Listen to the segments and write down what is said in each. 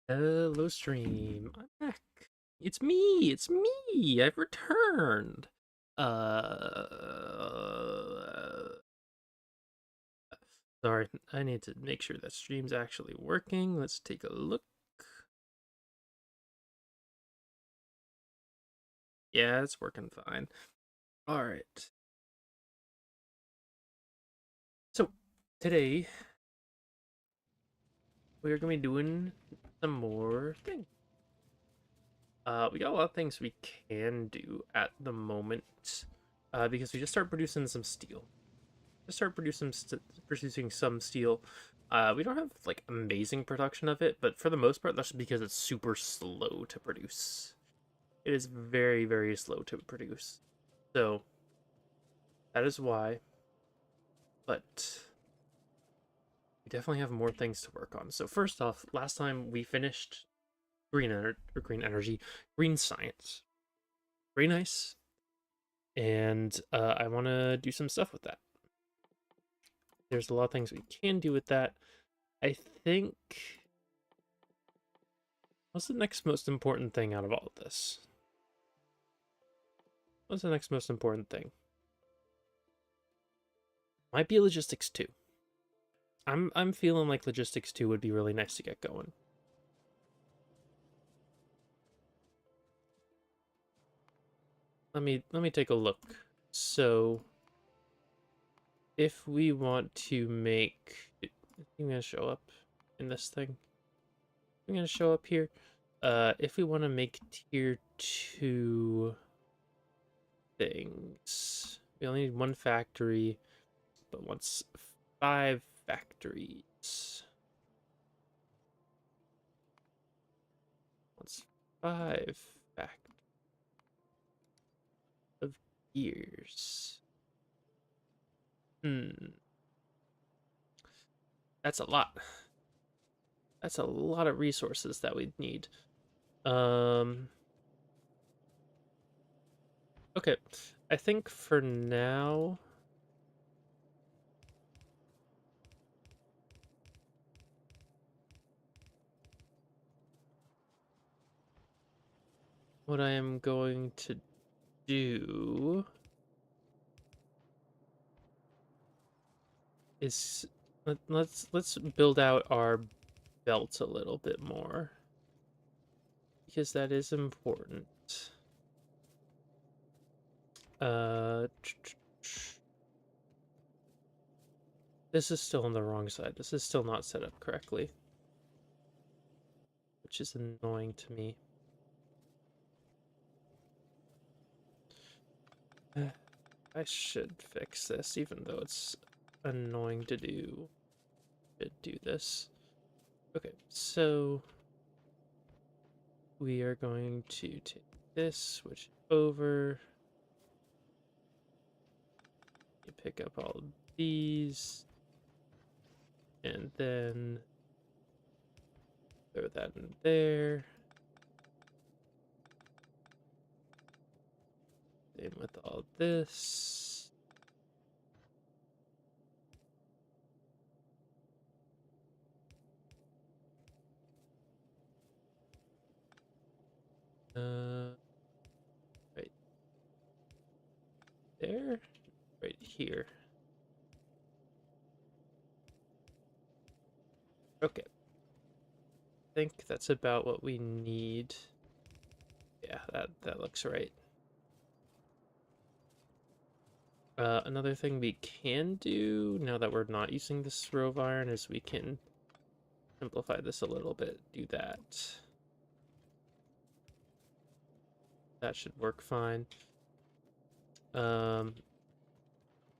Hello, stream. I'm back. It's me. It's me. I've returned. Sorry. I need to make sure that stream's actually working. Let's take a look. Yeah, it's working fine. All right. So today we're gonna be doing some more things. We got a lot of things we can do at the moment. Because we just started producing some steel. Just start producing some steel. We don't have like amazing production of it, but for the most part, that's because it's super slow to produce. It is very, very slow to produce. So that is why. But we definitely have more things to work on. So first off, last time we finished green energy, green science. Very nice. And I want to do some stuff with that. There's a lot of things we can do with that. I think what's the next most important thing out of all of this? What's the next most important thing? Might be logistics 2. I'm feeling like logistics 2 would be really nice to get going. Let me take a look. So if we want to make I'm gonna show up in this thing. I'm gonna show up here. If we want to make tier 2 things, we only need one factory, but wants 5 factories. Wants 5 factories of gears. That's a lot. That's a lot of resources that we'd need. Um, okay. I think for now, what I am going to do is let's build out our belt a little bit more because that is important. Uh, this is still on the wrong side. This is still not set up correctly, which is annoying to me. I should fix this, even though it's annoying to do. Do this. Okay, so we are going to take this, switch over. You pick up all of these, and then throw that in there. Same with all this. Right there, right here. Okay, I think that's about what we need. Yeah, that looks right. Another thing we can do now that we're not using this row of iron is we can simplify this a little bit. Do that. That should work fine. Um,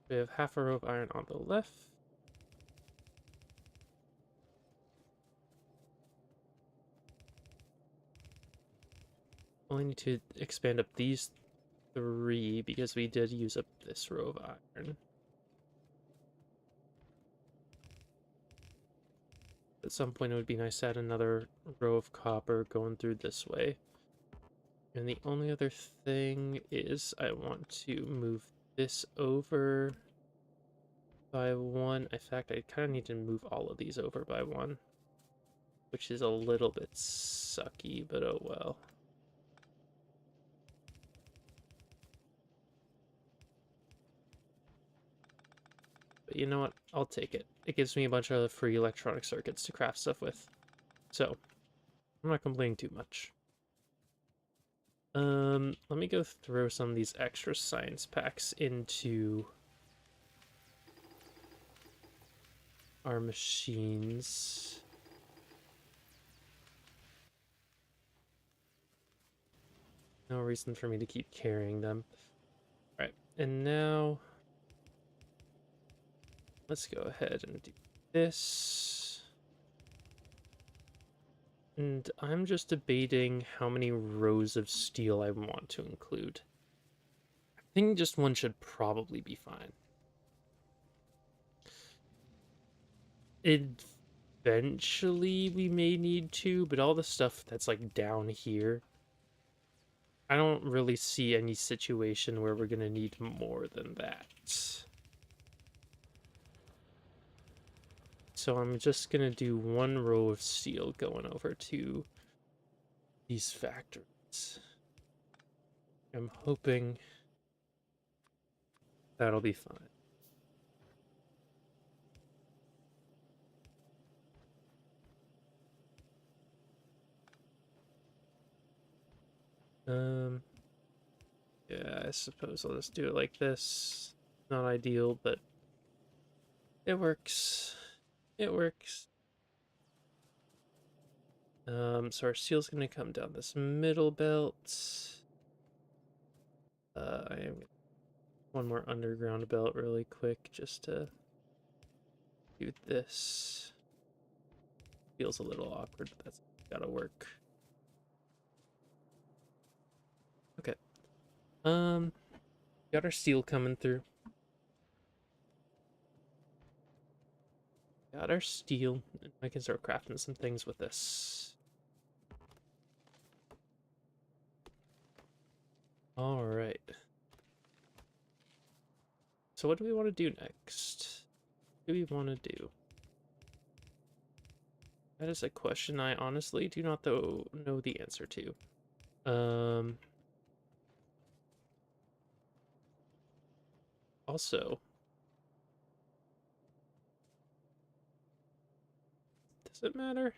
we have half a row of iron on the left. Only need to expand up these 3 because we did use up this row of iron. At some point it would be nice to add another row of copper going through this way. And the only other thing is I want to move this over by 1. In fact, I kind of need to move all of these over by 1. which is a little bit sucky, but oh well. But you know what? I'll take it. It gives me a bunch of free electronic circuits to craft stuff with. So, I'm not complaining too much. Let me go throw some of these extra science packs into our machines. No reason for me to keep carrying them. Alright, and now let's go ahead and do this. And I'm just debating how many rows of steel I want to include. I think just one should probably be fine. Eventually we may need to, but all the stuff that's like down here, I don't really see any situation where we're gonna need more than that. So I'm just gonna do one row of steel going over to these factories. I'm hoping that'll be fine. Yeah, I suppose I'll just do it like this. Not ideal, but it works. It works. So our steel's gonna come down this middle belt. I am one more underground belt really quick just to do this. Feels a little awkward, but that's gotta work. Okay. Got our steel coming through. Got our steel. And I can start crafting some things with this. Alright. So what do we want to do next? What do we want to do? That is a question I honestly do not know the answer to. Also, does it matter?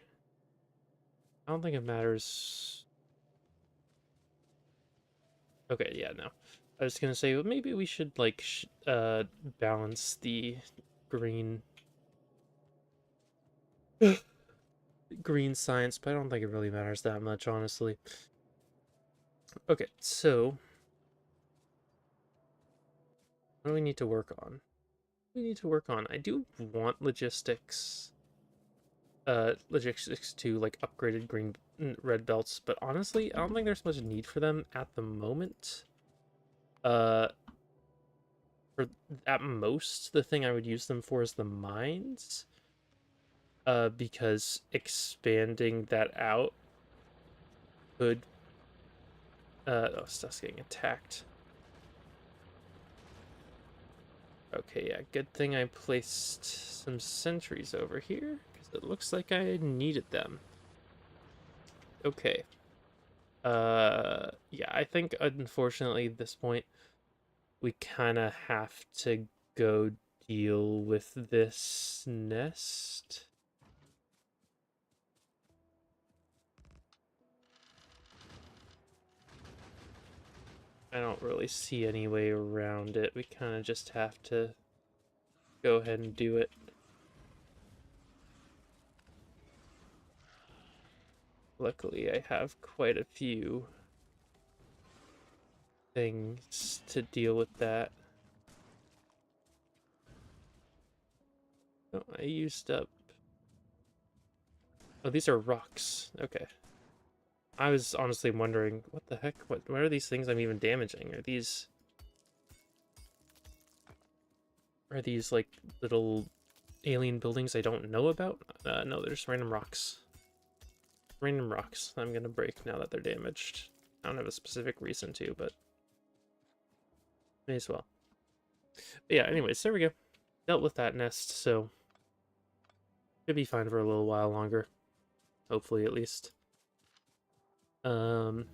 I don't think it matters. Okay, yeah, no. I was gonna say, well, maybe we should like balance the green green science, but I don't think it really matters that much, honestly. Okay, so what do we need to work on? We need to work on. I do want logistics to like upgraded green red belts, but honestly, I don't think there's much need for them at the moment. Uh, for at most, the thing I would use them for is the mines. Because expanding that out could oh, stuff's getting attacked. Okay, yeah, good thing I placed some sentries over here, because it looks like I needed them. Okay. Yeah, I think unfortunately at this point, we kind of have to go deal with this nest. I don't really see any way around it. We kind of just have to go ahead and do it. Luckily, I have quite a few things to deal with that. Oh, I used up... Oh, these are rocks. Okay. I was honestly wondering, what the heck? What are these things I'm even damaging? Are these... like, little alien buildings I don't know about? No, they're just random rocks. Random rocks I'm gonna break now that they're damaged. I don't have a specific reason to, but may as well. But yeah, anyways, there we go. Dealt with that nest, so should be fine for a little while longer. hopefully at least. Um,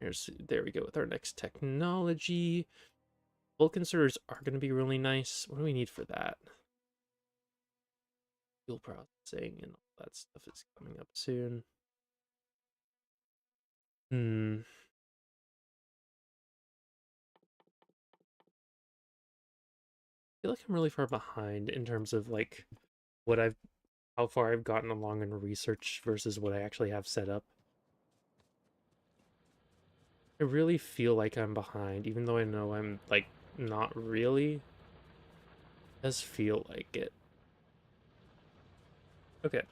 there we go with our next technology. Bulk inserters are going to be really nice. What do we need for that? Fuel processing and all that stuff is coming up soon. Hmm. I feel like I'm really far behind in terms of like what I've how far I've gotten along in research versus what I actually have set up. I really feel like I'm behind, even though I know I'm like not really. It does feel like it. Okay.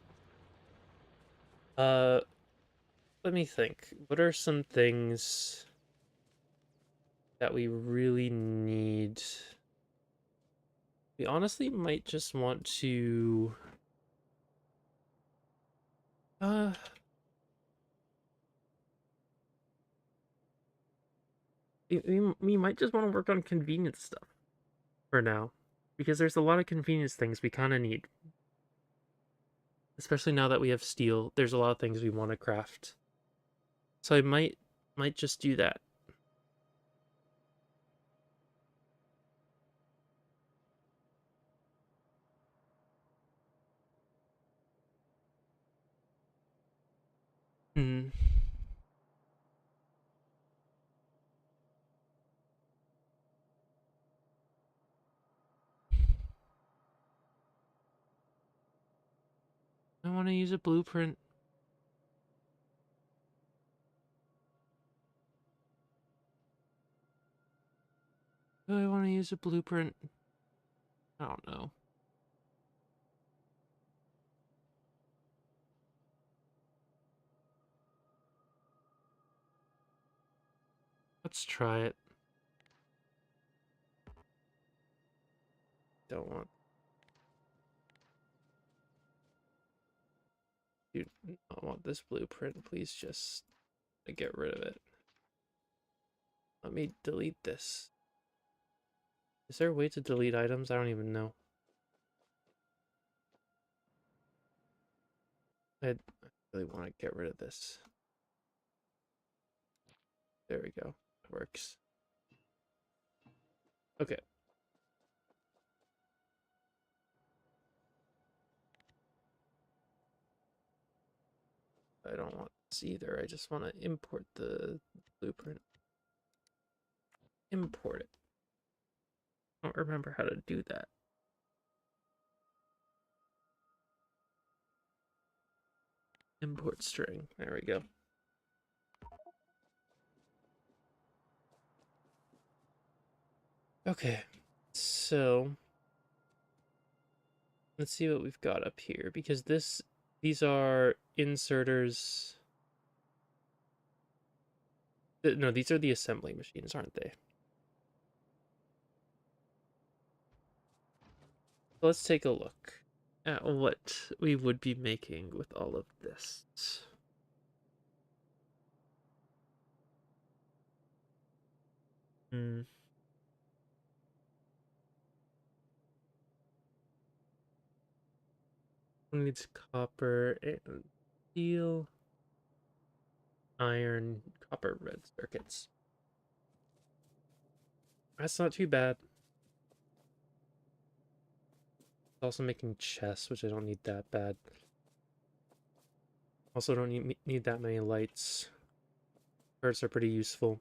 Uh, let me think. What are some things that we really need? We honestly might just want to uh we might just want to work on convenience stuff for now. Because there's a lot of convenience things we kind of need. Especially now that we have steel, there's a lot of things we want to craft. So I might just do that. Hmm. I want to use a blueprint. Do I want to use a blueprint? I don't know. Let's try it. Don't want. Dude, I want this blueprint. Please just get rid of it. Let me delete this. Is there a way to delete items? I don't even know. I really want to get rid of this. There we go. It works. Okay. I don't want this either. I just want to import the blueprint. Import it. I don't remember how to do that. Import string. There we go. Okay. So let's see what we've got up here because these are inserters. No, these are the assembly machines, aren't they? Let's take a look at what we would be making with all of this. Hmm. Needs copper and steel, iron, copper, red circuits. That's not too bad. Also making chests, which I don't need that bad. Also don't need that many lights. Parts are pretty useful.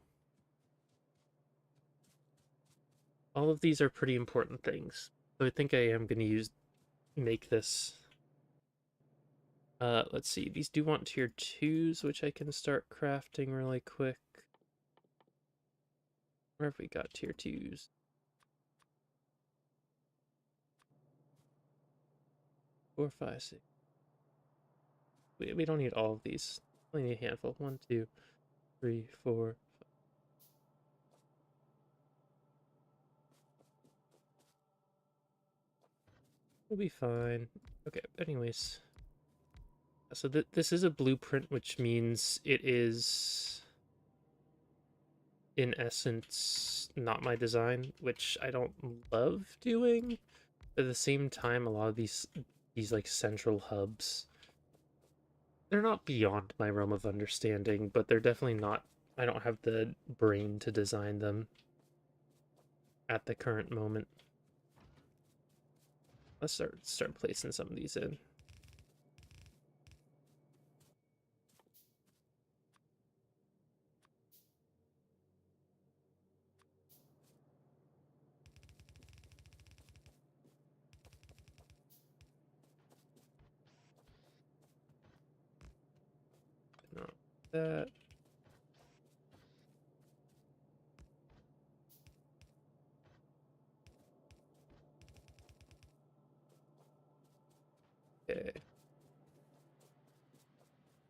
All of these are pretty important things. So I think I am going to make this. Let's see. These do want tier 2s, which I can start crafting really quick. Where have we got tier 2s? 4, 5, 6. We don't need all of these. We need a handful. 1, 2, 3, 4. We'll be fine. Okay, anyways. So this is a blueprint, which means it is, in essence, not my design, which I don't love doing. But at the same time, a lot of these like central hubs they're not beyond my realm of understanding, but they're definitely not. I don't have the brain to design them at the current moment. Let's start placing some of these in. Not that. Okay.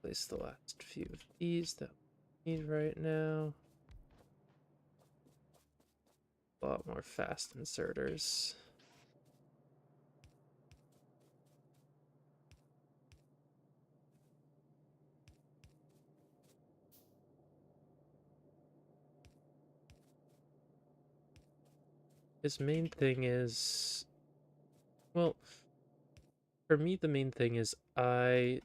Place the last few of these that we need right now. A lot more fast inserters. His main thing is, well, for me, the main thing is I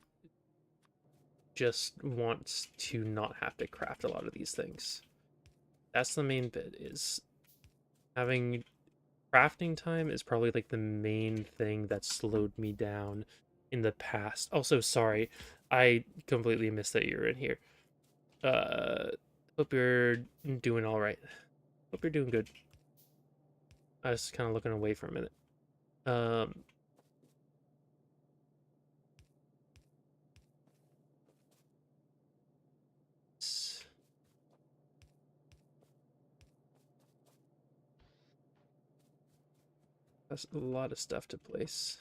just want to not have to craft a lot of these things. That's the main bit, is having crafting time is probably like the main thing that slowed me down in the past. Also, sorry, I completely missed that you're in here. Uh, hope you're doing all right. Hope you're doing good. I was kind of looking away for a minute. Um, that's a lot of stuff to place.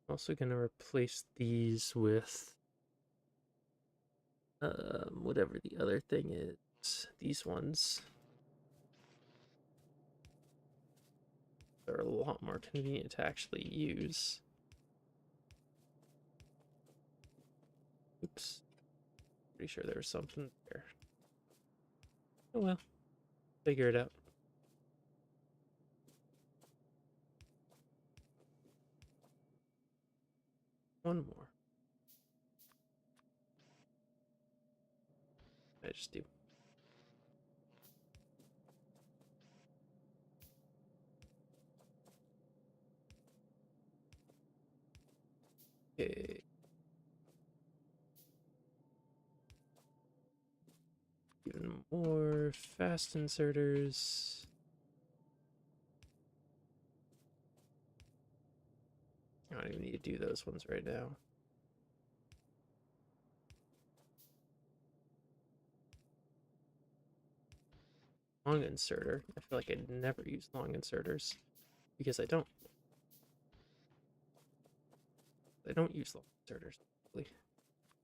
Also gonna replace these with whatever the other thing is. These ones are a lot more convenient to actually use. Oops. Pretty sure there was something there. Oh well. Figure it out. One more. I just do. Okay. Even more fast inserters. I don't even need to do those ones right now. Long inserter. I feel like I never use long inserters because I don't. I don't use long inserters.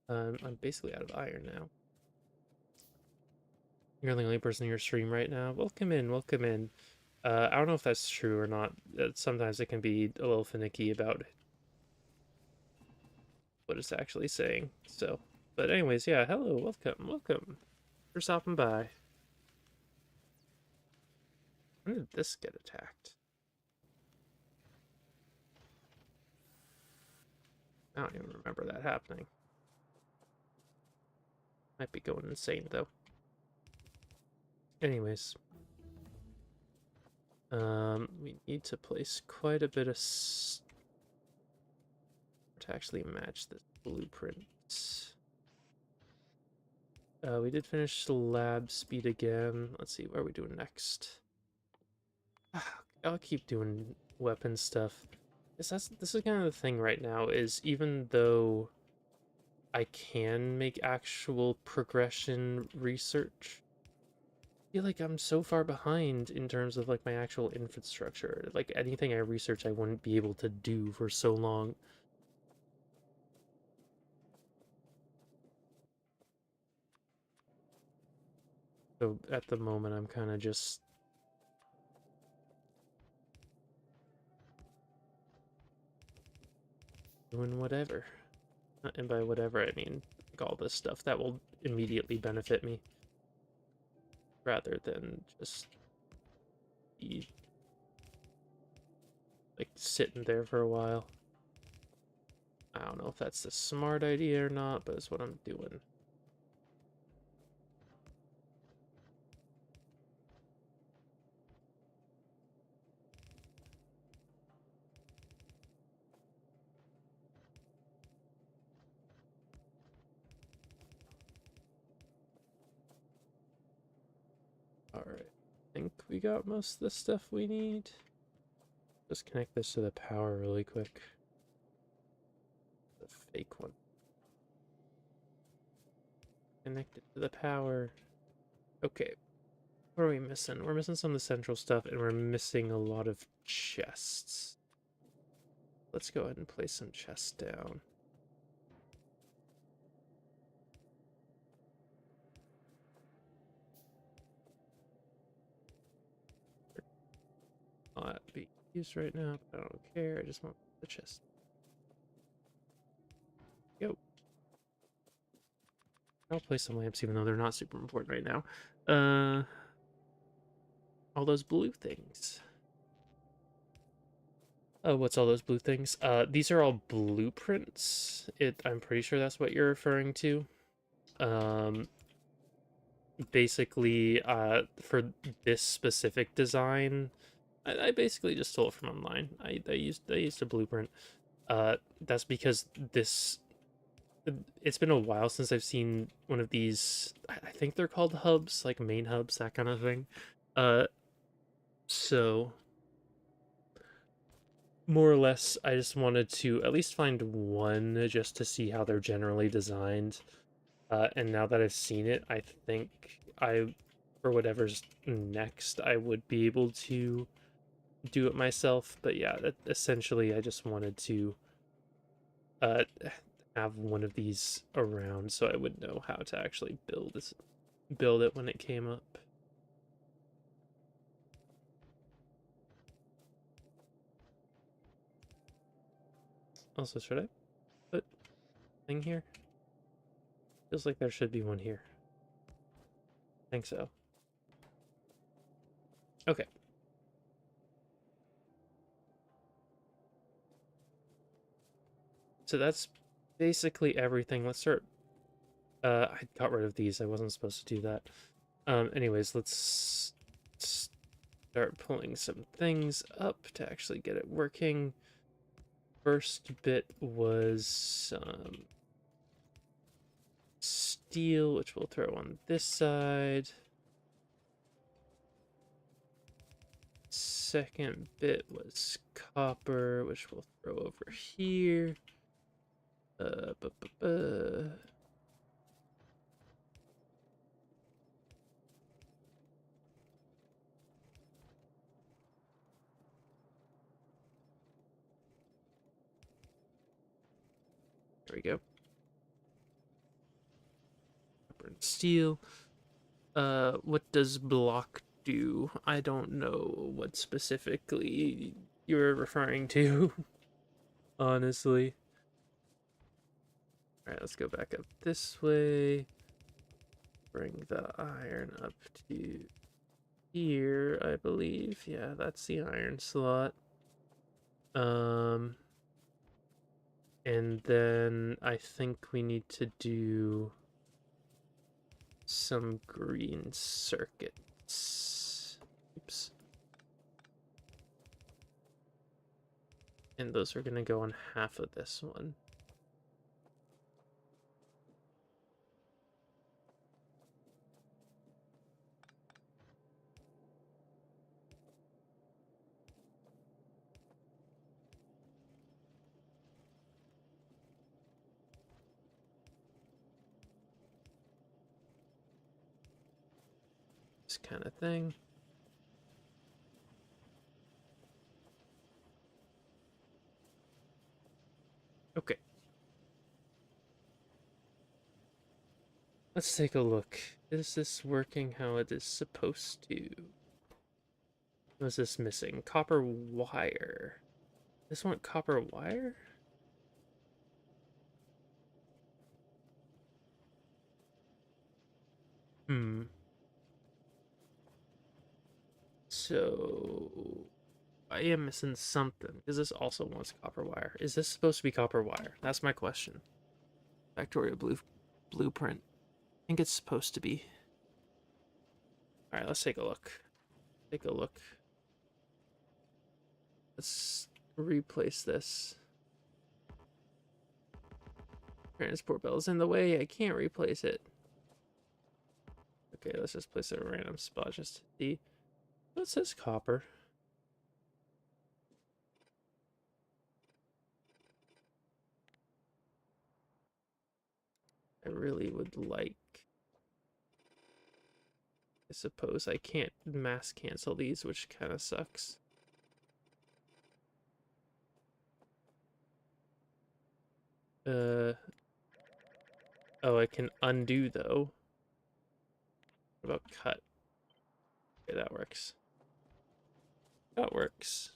I'm basically out of iron now. You're the only person in your stream right now. Welcome in, welcome in. I don't know if that's true or not. Sometimes it can be a little finicky about what it's actually saying. So, but anyways, yeah. Hello, welcome, welcome. For stopping by. When did this get attacked? I don't even remember that happening. Might be going insane though. Anyways, we need to place quite a bit of to actually match this blueprint. We did finish lab speed again. Let's see, what are we doing next? I'll keep doing weapon stuff. This is kind of the thing right now, is even though I can make actual progression research, I feel like I'm so far behind in terms of like my actual infrastructure. Like anything I research I wouldn't be able to do for so long. So at the moment I'm kind of just doing whatever. And by whatever I mean like all this stuff that will immediately benefit me rather than just be like sitting there for a while. I don't know if that's a smart idea or not, but it's what I'm doing. Alright, I think we got most of the stuff we need. Just connect this to the power really quick. The fake one. Connect it to the power. Okay. What are we missing? We're missing some of the central stuff, and we're missing a lot of chests. Let's go ahead and place some chests down. Not be used right now, but I don't care. I just want the chest. Go. I'll place some lamps, even though they're not super important right now. All those blue things. Oh, what's all those blue things? These are all blueprints. I'm pretty sure that's what you're referring to. Um, Basically, for this specific design, I basically just stole it from online. I used a blueprint. That's because it's been a while since I've seen one of these. I think they're called hubs, like main hubs, that kind of thing. Uh, so more or less, I just wanted to at least find one just to see how they're generally designed. And now that I've seen it, I think for whatever's next, I would be able to do it myself. But yeah, essentially, I just wanted to uh, have one of these around so I would know how to actually build it when it came up. Also, should I put thing here? Feels like there should be one here. I think so. Okay. So that's basically everything. Let's start. I got rid of these. I wasn't supposed to do that. Anyways, let's start pulling some things up to actually get it working. First bit was steel, which we'll throw on this side. Second bit was copper, which we'll throw over here. Uh, bu -bu -bu. There we go. Copper and steel. What does block do? I don't know what specifically you're referring to, honestly. Alright, let's go back up this way. Bring the iron up to here, I believe. Yeah, that's the iron slot. And then I think we need to do some green circuits. Oops. And those are gonna go on half of this one. This kind of thing. Okay. Let's take a look. Is this working how it is supposed to? What is this missing? Copper wire. This one copper wire? Hmm. So I am missing something, because this also wants copper wire. Is this supposed to be copper wire? That's my question. Factorio blueprint. I think it's supposed to be. Alright, let's take a look. Take a look. Let's replace this. Transport bell is in the way. I can't replace it. Okay, let's just place it in a random spot just to see. What says copper? I really would like. I suppose I can't mass cancel these, which kind of sucks. Oh, I can undo though. What about cut? Okay, that works. That works.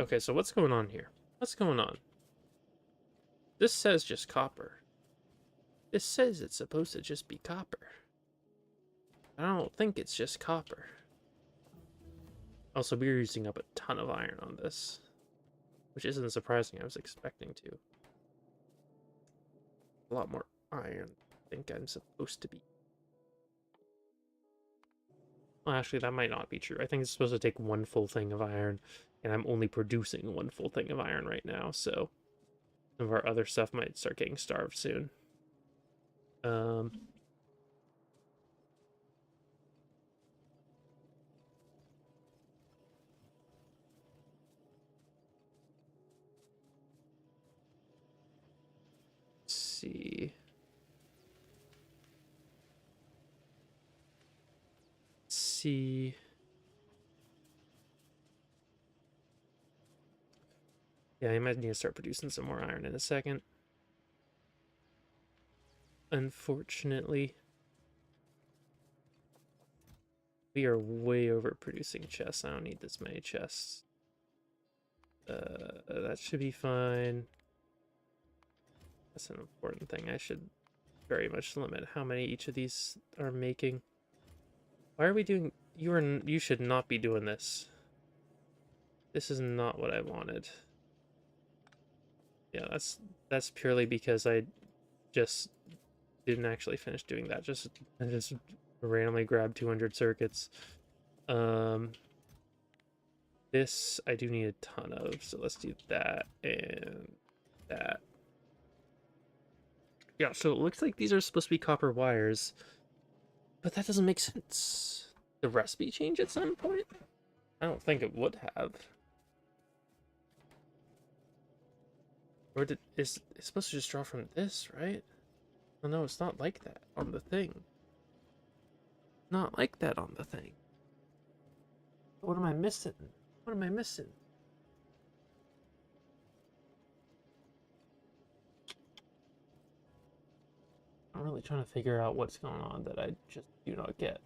Okay, so what's going on here? What's going on? This says just copper. This says it's supposed to just be copper. I don't think it's just copper. Also, we're using up a ton of iron on this, which isn't surprising. I was expecting to. A lot more iron I think I'm supposed to be. Well, actually, that might not be true. I think it's supposed to take one full thing of iron, and I'm only producing one full thing of iron right now, so some of our other stuff might start getting starved soon. Um, let's see. Let's see. Yeah, I might need to start producing some more iron in a second. Unfortunately, we are way overproducing chests. I don't need this many chests. That should be fine. That's an important thing. I should very much limit how many each of these are making. Why are we doing... You should not be doing this. This is not what I wanted. Yeah, that's purely because I just didn't actually finish doing that. I just randomly grabbed 200 circuits. This I do need a ton of, so let's do that and that. Yeah, so it looks like these are supposed to be copper wires, but that doesn't make sense. The recipe change at some point? I don't think it would have. Or it's supposed to just draw from this, right? Oh no, it's not like that on the thing. Not like that on the thing. What am I missing? What am I missing? I'm really trying to figure out what's going on that I just do not get.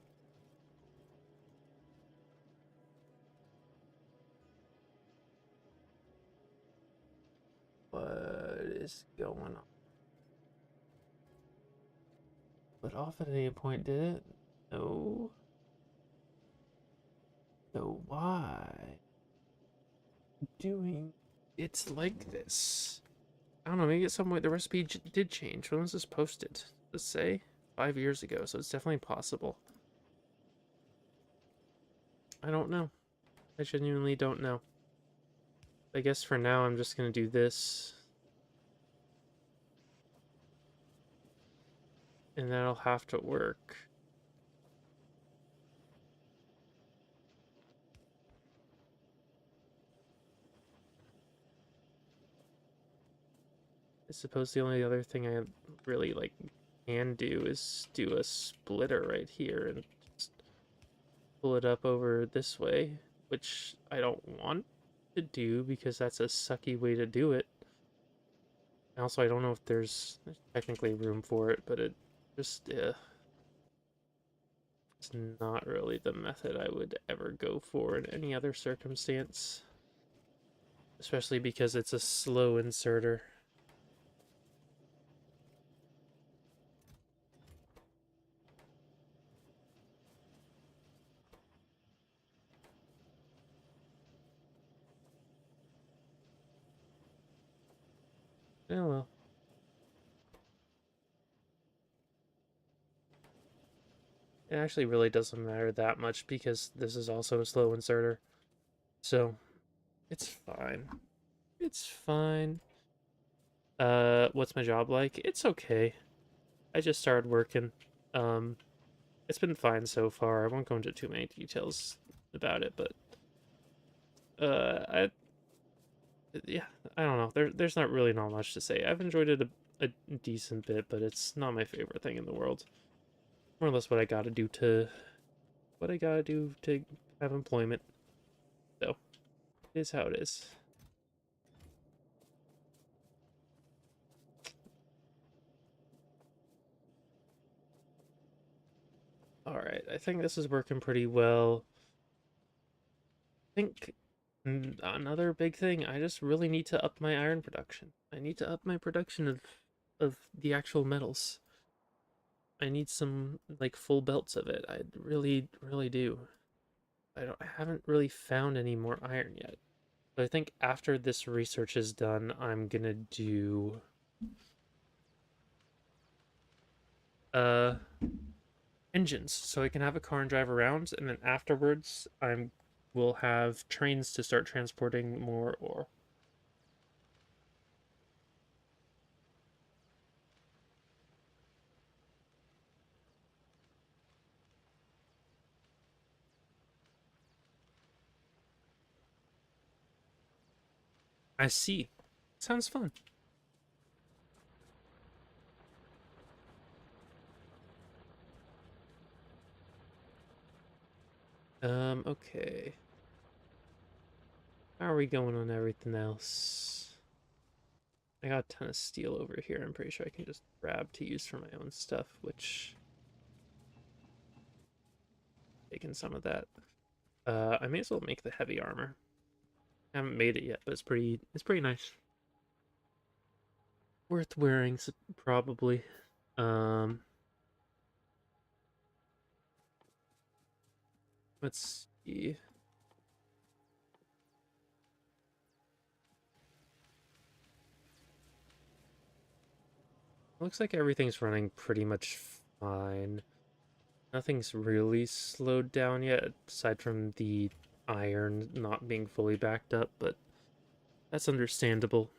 What is going on? But off at any point, did it? No. So why? Doing... It's like this. I don't know, maybe at some point the recipe did change. When was this posted? Let's say 5 years ago, so it's definitely possible. I don't know. I genuinely don't know. I guess for now I'm just gonna do this. And that'll have to work. I suppose the only other thing I really like can do is do a splitter right here and just pull it up over this way, which I don't want to do because that's a sucky way to do it. Also, I don't know if there's technically room for it, but it just it's not really the method I would ever go for in any other circumstance, especially because it's a slow inserter. Oh well. It actually really doesn't matter that much because this is also a slow inserter. So, it's fine. It's fine. What's my job like? It's okay. I just started working. Um, it's been fine so far. I won't go into too many details about it, but I yeah, I don't know. There's not really not much to say. I've enjoyed it a decent bit, but it's not my favorite thing in the world. More or less what I gotta do to have employment. So it is how it is. All right, I think this is working pretty well. I think another big thing, I just really need to up my iron production. I need to up my production of the actual metals. I need some like full belts of it. I really do. I haven't really found any more iron yet. But I think after this research is done, I'm gonna do uh engines so I can have a car and drive around, and then afterwards I'm will have trains to start transporting more ore. I see. Sounds fun. Okay. How are we going on everything else? I got a ton of steel over here. I'm pretty sure I can just grab to use for my own stuff, which taking some of that. I may as well make the heavy armor. I haven't made it yet, but it's pretty nice. Worth wearing, probably. Um, let's see. Looks like everything's running pretty much fine. Nothing's really slowed down yet, aside from the iron not being fully backed up, but that's understandable.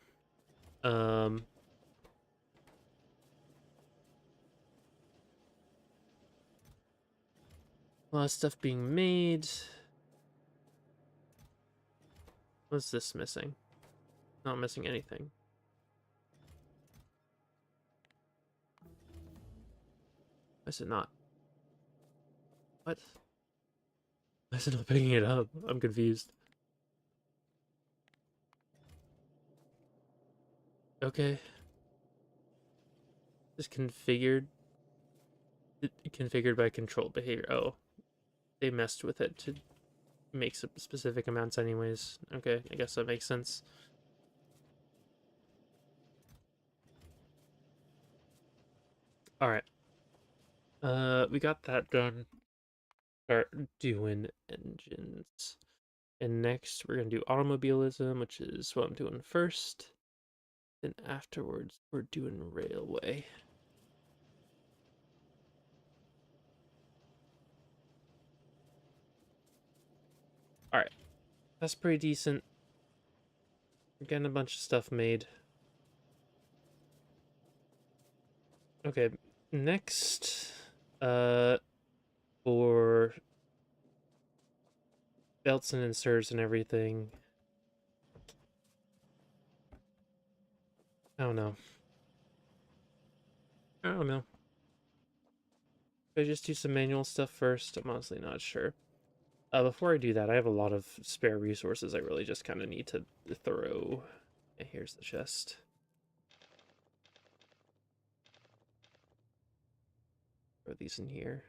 Um, a lot of stuff being made. What's this missing? Not missing anything. Why is it not? What? Why is it not picking it up? I'm confused. Okay. Just configured by controlled behavior. Oh, they messed with it to make some specific amounts anyways. Okay, I guess that makes sense. All right. We got that done. Start doing engines. And next we're gonna do automobilism, which is what I'm doing first. Then afterwards we're doing railway. All right, that's pretty decent. We're getting a bunch of stuff made. Okay, next, for belts and inserts and everything. I don't know. I don't know. Should I just do some manual stuff first? I'm honestly not sure. Before I do that, I have a lot of spare resources I really just kind of need to throw. Here's the chest. Throw these in here.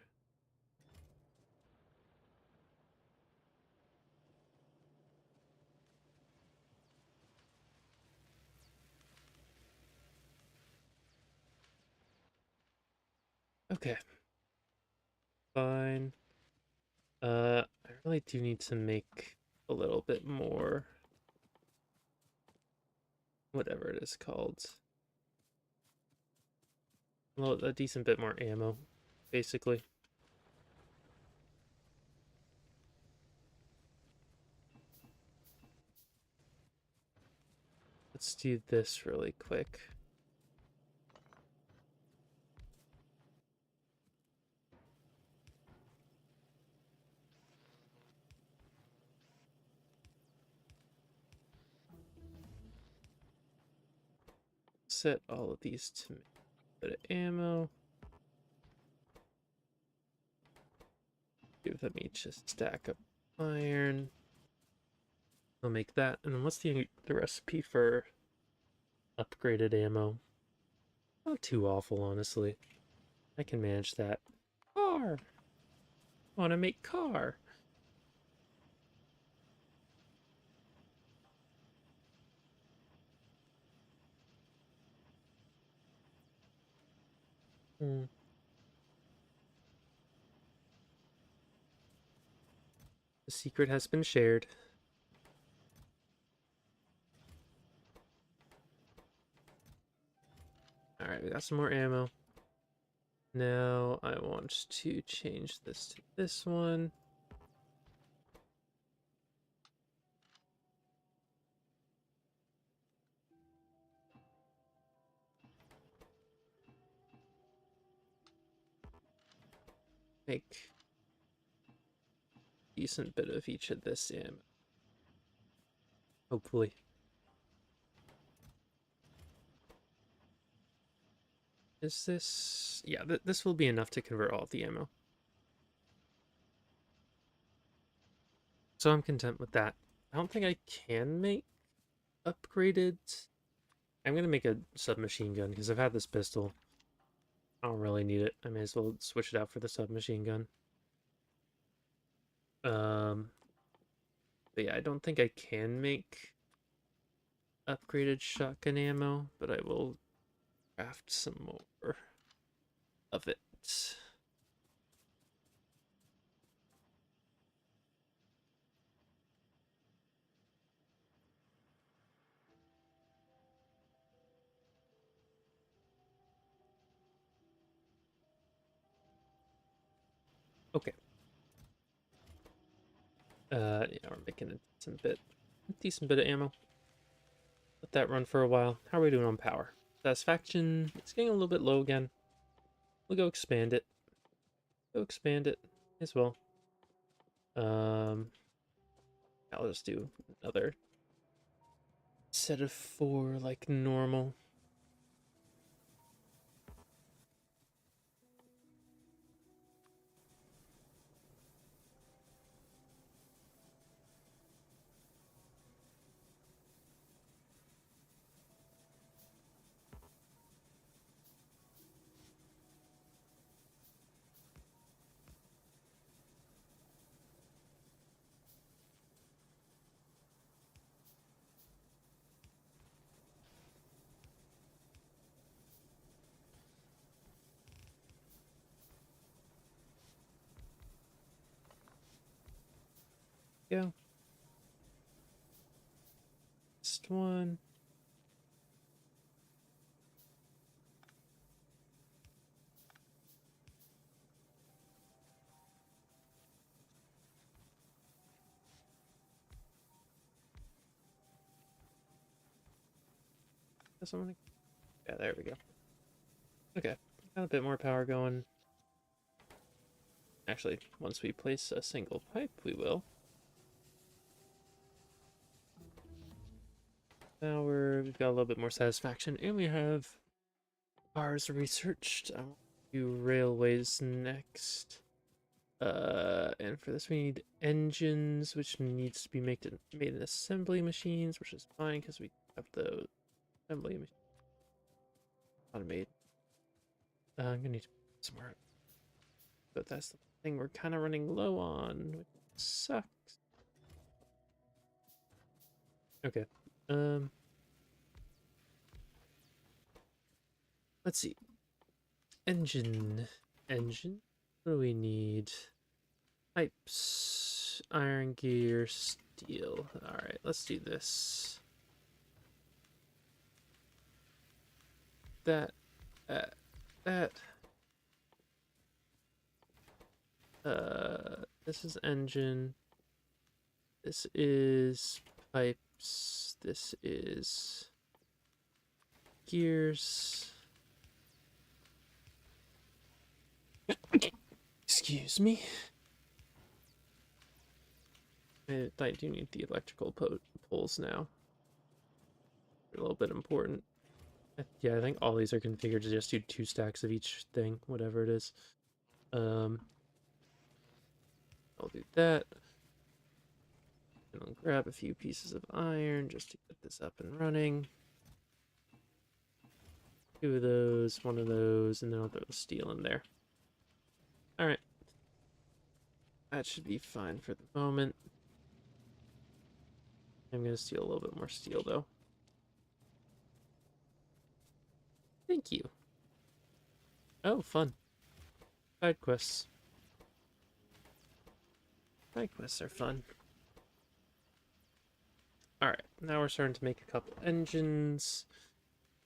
Okay, fine. I really do need to make a little bit more, whatever it is called. Well, a decent bit more ammo, basically. Let's do this really quick. Set all of these to make a bit of ammo. Give them each a stack of iron. I'll make that. And then what's the recipe for upgraded ammo? Not too awful, honestly. I can manage that. Car! I want to make car! Hmm. The secret has been shared. Alright, we got some more ammo. Now I want to change this to this one. Make a decent bit of each of this ammo. Hopefully. Is this... Yeah, this will be enough to convert all of the ammo. So I'm content with that. I don't think I can make upgraded... I'm gonna make a submachine gun because I've had this pistol. I don't really need it. I may as well switch it out for the submachine gun. But yeah, I don't think I can make upgraded shotgun ammo, but I will craft some more of it. Okay. Yeah, we're making a decent bit of ammo. Let that run for a while. How are we doing on power? Satisfaction, it's getting a little bit low again. We'll go expand it. Go expand it as well. I'll just do another set of 4 like normal. Go. Next one. Guess I'm gonna... Yeah, there we go. Okay, got a bit more power going. Actually, once we place a single pipe, we will. Now we've got a little bit more satisfaction, and we have cars researched. I want to do railways next. And for this we need engines, which needs to be made in assembly machines, which is fine because we have the assembly machine automated. I'm gonna need some more, but that's the thing we're kind of running low on, which sucks. Okay. Let's see. Engine. What do we need? Pipes, iron gear, steel. Alright, let's do this. That, that. This is engine. This is pipes. This is gears. Excuse me. I do need the electrical poles now. They're a little bit important. Yeah, I think all these are configured to just do 2 stacks of each thing, whatever it is. I'll do that. And I'll grab a few pieces of iron just to get this up and running. 2 of those, 1 of those, and then I'll throw the steel in there. Alright. That should be fine for the moment. I'm going to steal a little bit more steel, though. Thank you. Oh, fun. Side quests. Side quests are fun. Alright, now we're starting to make a couple engines.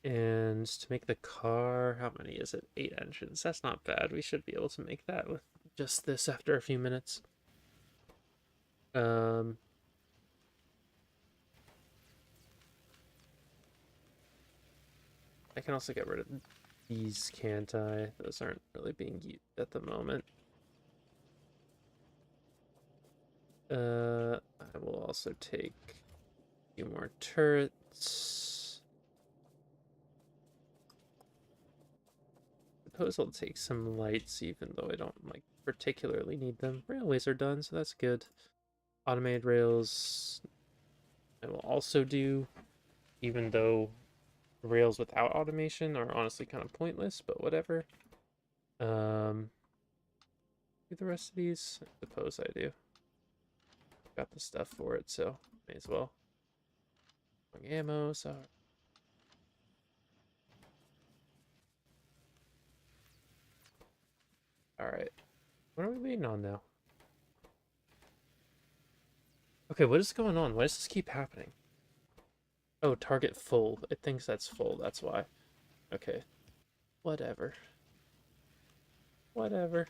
And to make the car, how many is it? 8 engines. That's not bad. We should be able to make that with just this after a few minutes. I can also get rid of these, can't I? Those aren't really being used at the moment. I will also take a few more turrets. Suppose I'll take some lights, even though I don't like particularly need them. Railways are done, so that's good. Automated rails I will also do, even though rails without automation are honestly kind of pointless, but whatever. Do the rest of these? I suppose I do. Got the stuff for it, so may as well. Ammo, so. Alright. What are we waiting on now? Okay, what is going on? Why does this keep happening? Oh, target full. It thinks that's full, that's why. Okay. Whatever. Whatever.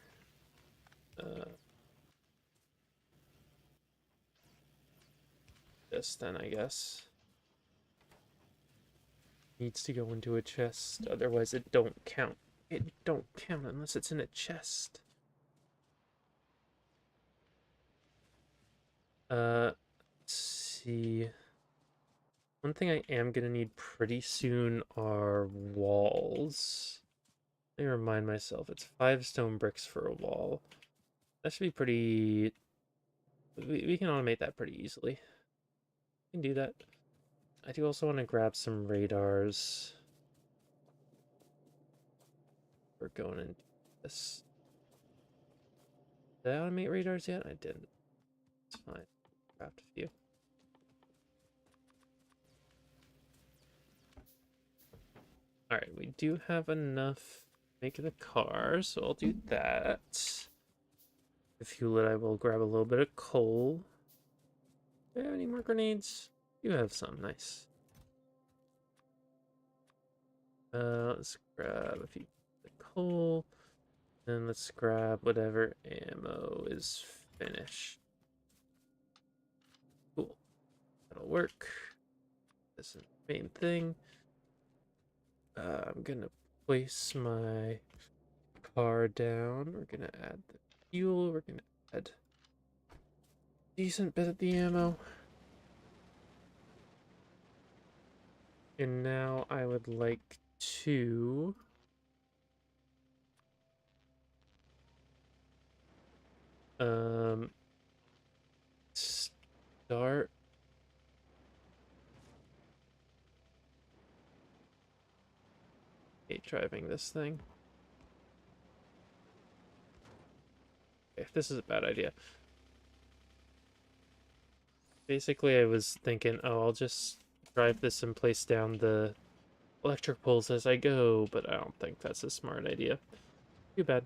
This then, I guess. Needs to go into a chest, otherwise it don't count. It don't count unless it's in a chest. Let's see. One thing I am gonna need pretty soon are walls. Let me remind myself, it's 5 stone bricks for a wall. That should be pretty... We can automate that pretty easily. We can do that. I do also want to grab some radars. We're going into this. Did I automate radars yet? I didn't. It's fine. Craft a few. Alright, we do have enough to make the car, so I'll do that. To fuel it, I will grab a little bit of coal. Do I have any more grenades? You have some, nice. Let's grab a few coal. And let's grab whatever ammo is finished. Cool. That'll work. This is the main thing. I'm gonna place my car down. We're gonna add the fuel. We're gonna add a decent bit of the ammo. And now I would like to start driving this thing. Okay, this is a bad idea. Basically, I was thinking, oh, I'll just drive this and place down the electric poles as I go, but I don't think that's a smart idea. Too bad.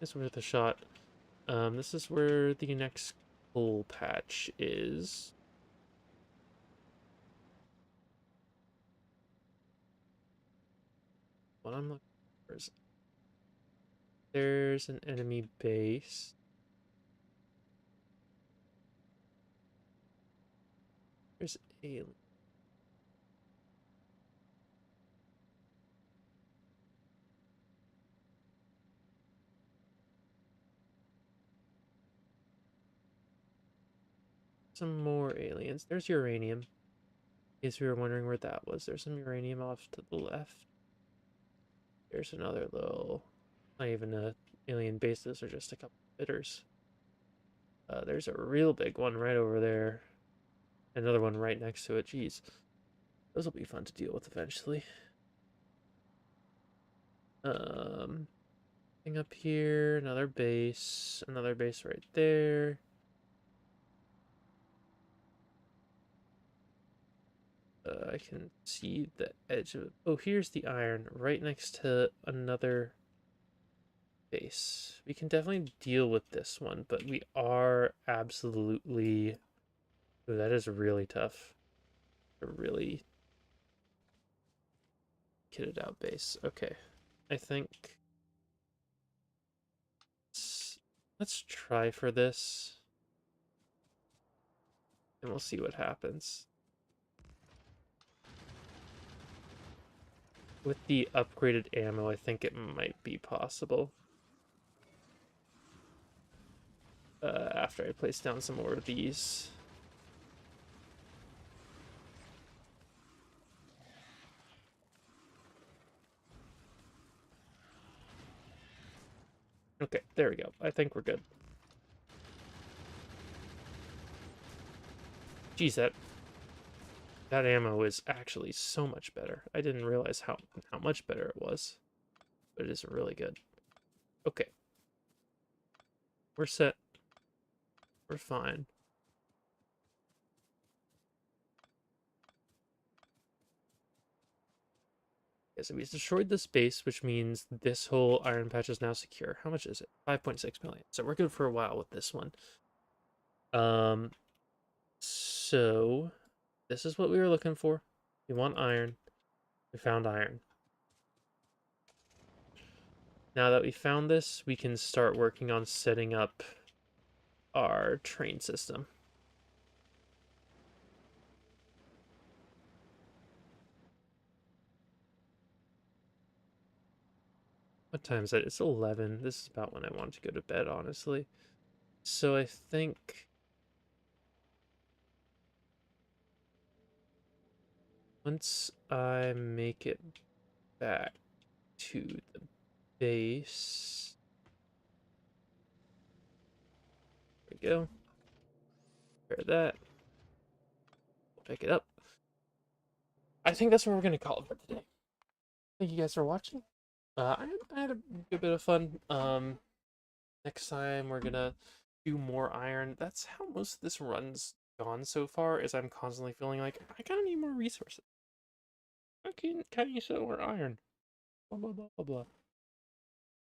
It's worth a shot. This is where the next coal patch is. What I'm looking There's an enemy base. There's alien. Some more aliens. There's uranium. In case we were wondering where that was. There's some uranium off to the left. There's another little, not even a alien base. Those are just a couple bitters. There's a real big one right over there. Another one right next to it. Jeez. Those will be fun to deal with eventually. Thing up here, another base right there. I can see the edge of it. Oh, here's the iron right next to another base. We can definitely deal with this one, but we are absolutely... Ooh, that is really tough. A really kitted out base. Okay. I think... Let's try for this. And we'll see what happens. With the upgraded ammo, I think it might be possible. After I place down some more of these. Okay, there we go. I think we're good. Geez, that ammo is actually so much better. I didn't realize how much better it was, but it is really good. Okay, we're set. We're fine. Okay, so we destroyed the space, which means this whole iron patch is now secure. How much is it? 5.6 million. So we're good for a while with this one. So this is what we were looking for. We want iron. We found iron. Now that we found this, we can start working on setting up our train system. What time is it? It's 11. This is about when I want to go to bed, honestly. So I think once I make it back to the base, there we go. Prepare that. We'll pick it up. I think that's what we're going to call it for today. Thank you guys for watching. I had a good bit of fun. Next time we're gonna do more iron. That's how most of this run's gone so far, is I'm constantly feeling like I kind of need more resources. Can you sell more iron? Blah blah blah blah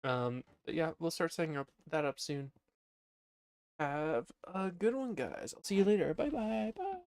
blah. But yeah, we'll start setting that up soon. Have a good one, guys. I'll see you later. Bye bye. Bye.